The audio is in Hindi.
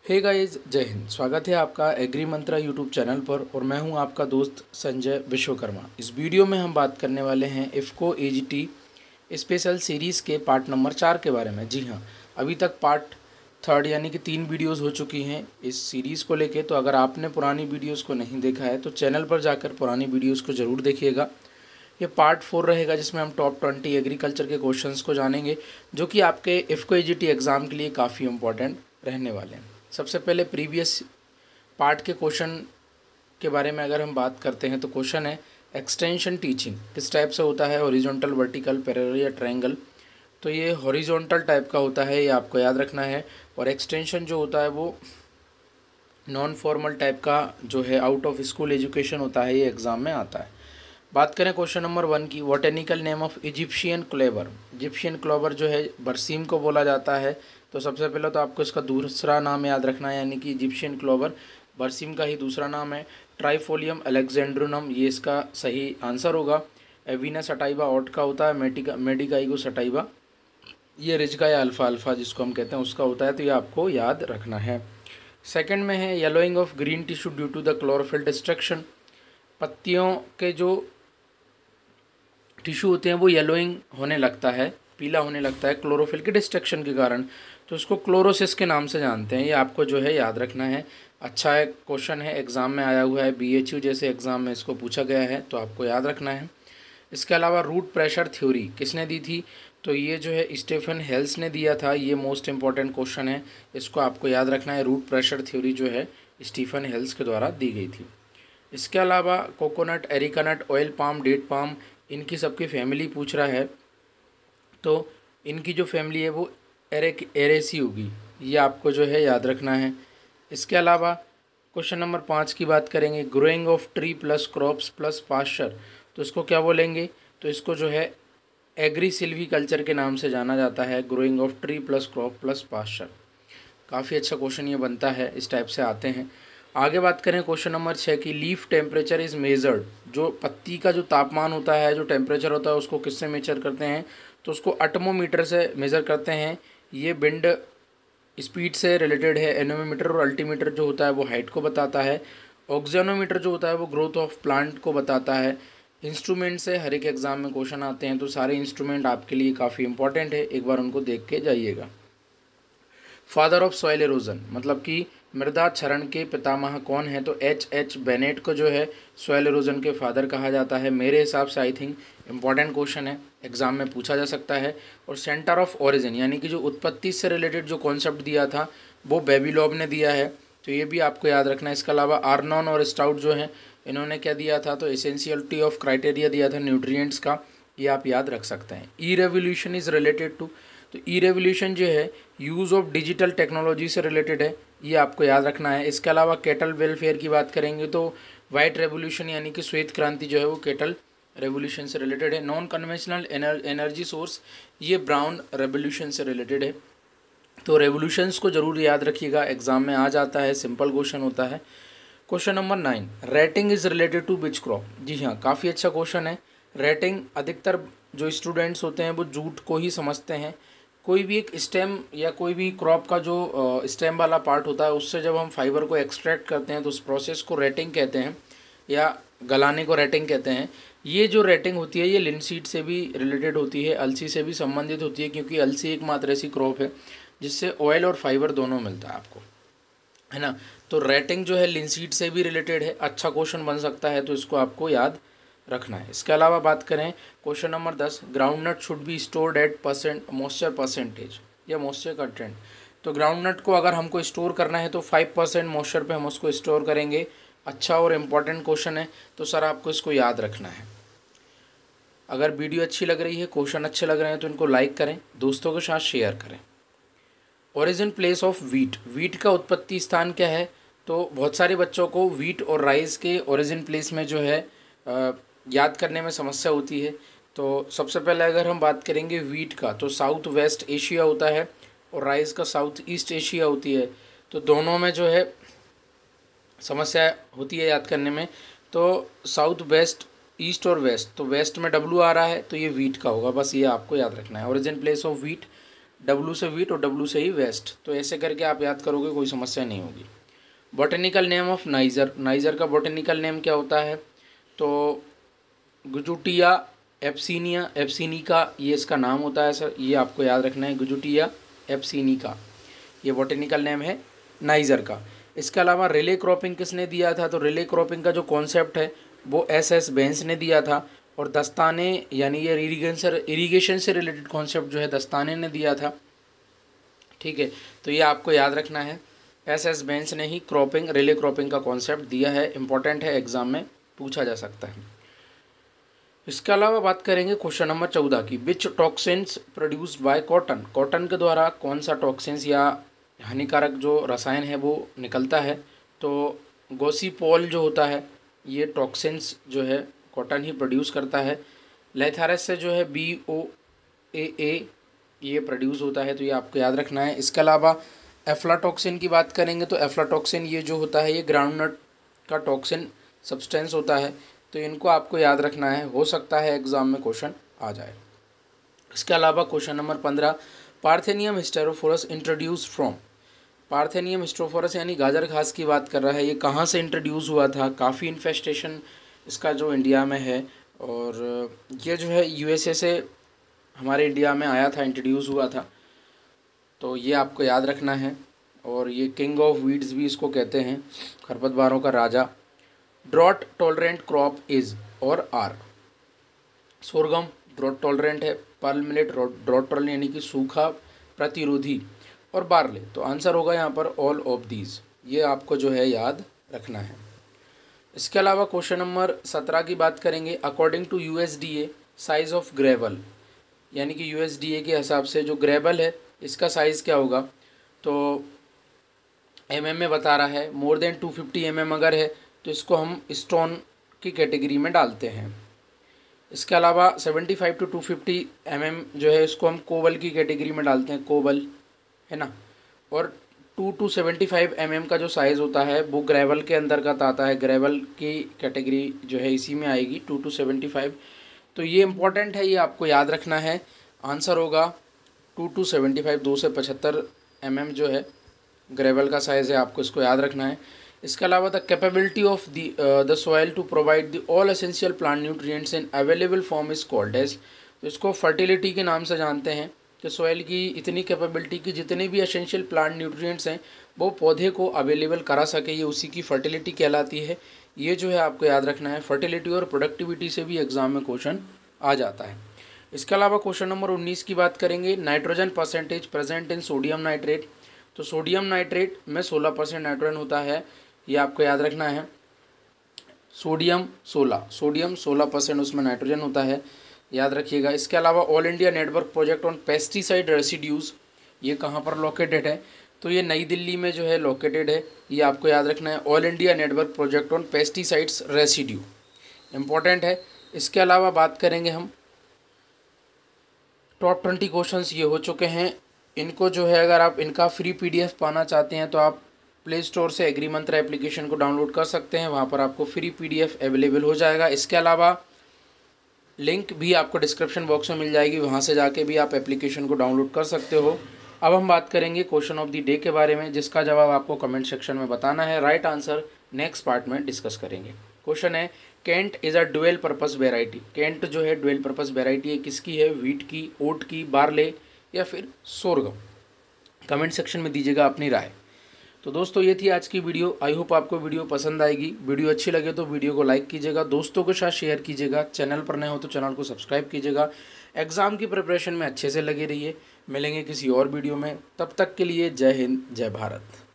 हे गाइस, जय हिंद। स्वागत है आपका एग्री मंत्रा यूट्यूब चैनल पर और मैं हूं आपका दोस्त संजय विश्वकर्मा। इस वीडियो में हम बात करने वाले हैं इफ़को एजीटी स्पेशल सीरीज़ के पार्ट नंबर 4 के बारे में। जी हां, अभी तक पार्ट थर्ड यानी कि 3 वीडियोस हो चुकी हैं इस सीरीज़ को लेके। तो अगर आपने पुरानी वीडियोस को नहीं देखा है तो चैनल पर जाकर पुरानी वीडियोज़ को ज़रूर देखिएगा। ये पार्ट 4 रहेगा जिसमें हम टॉप 20 एग्रीकल्चर के क्वेश्चंस को जानेंगे, जो कि आपके इफ़को एजीटी एग्ज़ाम के लिए काफ़ी इंपॉर्टेंट रहने वाले हैं। सबसे पहले प्रीवियस पार्ट के क्वेश्चन के बारे में अगर हम बात करते हैं तो क्वेश्चन है एक्सटेंशन टीचिंग किस टाइप से होता है, हॉरिजॉन्टल, वर्टिकल, पैरेलल या ट्रायंगल। तो ये हॉरिजॉन्टल टाइप का होता है, ये आपको याद रखना है। और एक्सटेंशन जो होता है वो नॉन फॉर्मल टाइप का जो है, आउट ऑफ स्कूल एजुकेशन होता है, ये एग्ज़ाम में आता है। बात करें क्वेश्चन नंबर 1 की, botanical name of Egyptian clover. Egyptian clover जो है बरसीम को बोला जाता है। तो सबसे पहले तो आपको इसका दूसरा नाम याद रखना है, यानी कि इजिप्शियन क्लोवर बरसीम का ही दूसरा नाम है। ट्राइफोलियम अलेक्जेंड्रोनम ये इसका सही आंसर होगा। एविना सटाइवा ऑट का होता है। मेडिकाइगो सटाइवा ये रिजगा या अल्फा अल्फा जिसको हम कहते हैं उसका होता है। तो ये आपको याद रखना है। सेकंड में है yellowing of green tissue due to the chlorophyll destruction. पत्तियों के जो टिश्यू होते हैं वो येलोइंग होने लगता है, पीला होने लगता है क्लोरोफिल के डिस्ट्रक्शन के कारण। तो उसको क्लोरोसिस के नाम से जानते हैं। ये आपको जो है याद रखना है। अच्छा है, क्वेश्चन है, एग्ज़ाम में आया हुआ है, बीएचयू जैसे एग्ज़ाम में इसको पूछा गया है, तो आपको याद रखना है। इसके अलावा रूट प्रेशर थ्योरी किसने दी थी? तो ये जो है स्टीफन हेल्स ने दिया था। ये मोस्ट इंपॉर्टेंट क्वेश्चन है, इसको आपको याद रखना है। रूट प्रेशर थ्योरी जो है स्टीफन हेल्स के द्वारा दी गई थी। इसके अलावा coconut, arecanut, oil palm, date palm, इनकी सबकी फैमिली पूछ रहा है। तो इनकी जो फैमिली है वो एरेसी होगी, ये आपको जो है याद रखना है। इसके अलावा क्वेश्चन नंबर 5 की बात करेंगे, growing of tree plus crops plus pasture. तो इसको क्या बोलेंगे? तो इसको जो है एग्री सिल्वीकल्चर के नाम से जाना जाता है। Growing of tree plus crop plus pasture, काफ़ी अच्छा क्वेश्चन ये बनता है, इस टाइप से आते हैं। आगे बात करें क्वेश्चन नंबर 6 की, लीफ टेम्परेचर इज़ मेजर्ड। जो पत्ती का जो तापमान होता है, जो टेम्परेचर होता है, उसको किससे मेजर करते हैं? तो उसको एटमोमीटर से मेज़र करते हैं। ये विंड स्पीड से रिलेटेड है। एनोमीटर और अल्टीमीटर जो होता है वो हाइट को बताता है। ऑक्सीजनोमीटर जो होता है वो ग्रोथ ऑफ प्लांट को बताता है। इंस्ट्रूमेंट से हर एक एग्ज़ाम में क्वेश्चन आते हैं, तो सारे इंस्ट्रूमेंट आपके लिए काफ़ी इंपॉर्टेंट है, एक बार उनको देख के जाइएगा। फादर ऑफ सॉइल एरोजन मतलब कि मृदा क्षरण के पितामह कौन है? तो एच बेनेट को जो है सॉइल एरोजन के फादर कहा जाता है। मेरे हिसाब से आई थिंक इंपॉर्टेंट क्वेश्चन है, एग्जाम में पूछा जा सकता है। और सेंटर ऑफ ओरिजिन यानी कि जो उत्पत्ति से रिलेटेड जो कॉन्सेप्ट दिया था वो बेबीलोव ने दिया है, तो ये भी आपको याद रखना है। इसके अलावा आर्नॉन और स्टाउट जो हैं इन्होंने क्या दिया था? तो एसेंशियलिटी ऑफ क्राइटेरिया दिया था न्यूट्रिएंट्स का, ये आप याद रख सकते हैं। ई रेवोल्यूशन इज़ रिलेटेड टू, तो ई रेवोल्यूशन जो है यूज़ ऑफ डिजिटल टेक्नोलॉजी से रिलेटेड है, ये आपको याद रखना है। इसके अलावा कैटल वेलफेयर की बात करेंगे तो वाइट रेवोल्यूशन यानी कि श्वेत क्रांति जो है वो कैटल रेवोल्यूशन से रिलेटेड है। नॉन कन्वेंशनल एनर्जी सोर्स ये ब्राउन रेवोल्यूशन से रिलेटेड है। तो रेवोल्यूशंस को ज़रूर याद रखिएगा, एग्जाम में आ जाता है, सिंपल क्वेश्चन होता है। Question number 9, rating is related to which crop. जी हाँ, काफ़ी अच्छा क्वेश्चन है। रेटिंग अधिकतर जो स्टूडेंट्स होते हैं वो जूट को ही समझते हैं। कोई भी एक स्टेम या कोई भी क्रॉप का जो स्टेम वाला पार्ट होता है उससे जब हम फाइबर को एक्सट्रैक्ट करते हैं तो उस प्रोसेस को रेटिंग कहते हैं, या गलाने को रेटिंग कहते हैं। ये जो रेटिंग होती है ये लिनसीड से भी रिलेटेड होती है, अलसी से भी संबंधित होती है, क्योंकि अलसी एकमात्र ऐसी क्रॉप है जिससे ऑयल और फाइबर दोनों मिलता है आपको, है ना। तो रेटिंग जो है लिनसीड से भी रिलेटेड है, अच्छा क्वेश्चन बन सकता है, तो इसको आपको याद रखना है। इसके अलावा बात करें question number 10, groundnut should be stored at moisture percentage या मॉइस्चर कंटेंट। तो ग्राउंडनट को अगर हमको स्टोर करना है तो 5% मॉइस्चर पे हम उसको स्टोर करेंगे। अच्छा और इम्पॉर्टेंट क्वेश्चन है, तो सर आपको इसको याद रखना है। अगर वीडियो अच्छी लग रही है, क्वेश्चन अच्छे लग रहे हैं तो इनको लाइक करें, दोस्तों के साथ शेयर करें। Origin place of wheat, wheat का उत्पत्ति स्थान क्या है? तो बहुत सारे बच्चों को वीट और राइस के ओरिजिन प्लेस में जो है याद करने में समस्या होती है। तो सबसे पहले अगर हम बात करेंगे वीट का, तो साउथ वेस्ट एशिया होता है और राइस का साउथ ईस्ट एशिया होती है। तो दोनों में जो है समस्या होती है याद करने में। तो साउथ वेस्ट, ईस्ट और वेस्ट, तो वेस्ट में डब्लू आ रहा है तो ये वीट का होगा, बस ये आपको याद रखना है। Origin place of wheat W से वीट और डब्लू से ही वेस्ट। तो ऐसे करके आप याद करोगे, कोई समस्या नहीं होगी। Botanical name of niger, niger का बॉटेनिकल नेम क्या होता है? तो गुजुटिया एप्सिनिया एप्सिनिका, ये इसका नाम होता है सर, ये आपको याद रखना है, गुजुटिया एप्सिनिका, ये बॉटेनिकल नेम है नाइजर का। इसके अलावा रिले क्रॉपिंग किसने दिया था? तो रिले क्रॉपिंग का जो कॉन्सेप्ट है वो एस बेंस ने दिया था, और दस्ताने यानी ये इरीगेशन से रिलेटेड कॉन्सेप्ट जो है दस्ताने ने दिया था। ठीक है, तो ये आपको याद रखना है, एस बेंस ने ही क्रॉपिंग रिले क्रॉपिंग का कॉन्सेप्ट दिया है, इंपॉर्टेंट है, एग्जाम में पूछा जा सकता है। इसके अलावा बात करेंगे क्वेश्चन नंबर 14 की, which toxins produced by cotton, cotton के द्वारा कौन सा टॉक्सिन्स या हानिकारक जो रसायन है वो निकलता है? तो गोसीपोल जो होता है ये टॉक्सिन्स जो है कॉटन ही प्रोड्यूस करता है। लेथारस से जो है BOAA ये प्रोड्यूस होता है, तो ये आपको याद रखना है। इसके अलावा एफ्लाटॉक्सिन की बात करेंगे तो एफ्लाटॉक्सिन ये जो होता है ये ग्राउंडनट का टॉक्सिन सब्सटेंस होता है, तो इनको आपको याद रखना है, हो सकता है एग्जाम में क्वेश्चन आ जाए। इसके अलावा question number 15, parthenium hysterophorus introduce from, parthenium hysterophorus यानी गाजर घास की बात कर रहा है, ये कहाँ से इंट्रोड्यूस हुआ था? काफ़ी इन्फेस्टेशन इसका जो इंडिया में है, और ये जो है USA से हमारे इंडिया में आया था, इंट्रोड्यूस हुआ था, तो ये आपको याद रखना है। और ये किंग ऑफ वीड्स भी इसको कहते हैं, खरपतवारों का राजा। ड्रॉट टॉलरेंट क्रॉप इज़ और आर, सोरगम ड्रॉट टॉलरेंट है, पर्ल मिलेट ड्रॉट टॉलरेंट यानी कि सूखा प्रतिरोधी, और बार्ले, तो आंसर होगा यहाँ पर ऑल ऑफ दीज, ये आपको जो है याद रखना है। इसके अलावा क्वेश्चन नंबर 17 की बात करेंगे, according to USDA size of gravel, यानी कि USDA के हिसाब से जो ग्रेवल है इसका साइज़ क्या होगा? तो MM में बता रहा है, मोर देन 250 mm अगर है तो इसको हम स्टोन की कैटेगरी में डालते हैं। इसके अलावा 75 to 250 mm जो है इसको हम कोबल की कैटेगरी में डालते हैं, कोबल है ना। और 2 to 75 mm का जो साइज़ होता है वो ग्रेवल के अंतर्गत आता है, ग्रेवल की कैटेगरी जो है इसी में आएगी 2 to 75। तो ये इम्पॉर्टेंट है, ये आपको याद रखना है। आंसर होगा 2 to 75, 2 से 75 mm जो है ग्रेवल का साइज़ है, आपको इसको याद रखना है। इसके अलावा the capability of the soil to provide the all essential plant nutrients in available form is called as, तो इसको फर्टिलिटी के नाम से जानते हैं कि सॉइल की इतनी कैपेबिलिटी की जितने भी एसेंशियल प्लांट न्यूट्रिएंट्स हैं वो पौधे को अवेलेबल करा सके, ये उसी की फर्टिलिटी कहलाती है। ये जो है आपको याद रखना है, फर्टिलिटी और प्रोडक्टिविटी से भी एग्जाम में क्वेश्चन आ जाता है। इसके अलावा क्वेश्चन नंबर 19 की बात करेंगे, nitrogen percentage present in sodium nitrate, तो सोडियम नाइट्रेट में 16% नाइट्रोजन होता है, ये आपको याद रखना है। सोडियम 16% उसमें नाइट्रोजन होता है, याद रखिएगा। इसके अलावा all India network project on pesticide residues, ये कहाँ पर लोकेटेड है? तो ये नई दिल्ली में जो है लोकेटेड है, ये आपको याद रखना है। All India network project on pesticides residue, important है। इसके अलावा बात करेंगे हम टॉप 20 क्वेश्चंस ये हो चुके हैं, इनको जो है अगर आप इनका फ्री PDF पाना चाहते हैं तो आप प्ले स्टोर से एग्री मंत्रा एप्लीकेशन को डाउनलोड कर सकते हैं, वहाँ पर आपको फ्री PDF अवेलेबल हो जाएगा। इसके अलावा लिंक भी आपको डिस्क्रिप्शन बॉक्स में मिल जाएगी, वहाँ से जाके भी आप एप्लीकेशन को डाउनलोड कर सकते हो। अब हम बात करेंगे क्वेश्चन ऑफ द डे के बारे में, जिसका जवाब आपको कमेंट सेक्शन में बताना है। राइट आंसर नेक्स्ट पार्ट में डिस्कस करेंगे। क्वेश्चन है, cant is a dual purpose variety, cant जो है डुअल पर्पस वेराइटी है, किसकी है? व्हीट की, ओट की, बार्ले या फिर सोरगम? कमेंट सेक्शन में दीजिएगा अपनी राय। तो दोस्तों ये थी आज की वीडियो, आई होप आपको वीडियो पसंद आएगी। वीडियो अच्छी लगे तो वीडियो को लाइक कीजिएगा, दोस्तों के साथ शेयर कीजिएगा, चैनल पर नए हो तो चैनल को सब्सक्राइब कीजिएगा। एग्ज़ाम की प्रिपरेशन में अच्छे से लगे रहिए। मिलेंगे किसी और वीडियो में, तब तक के लिए जय हिंद, जय भारत।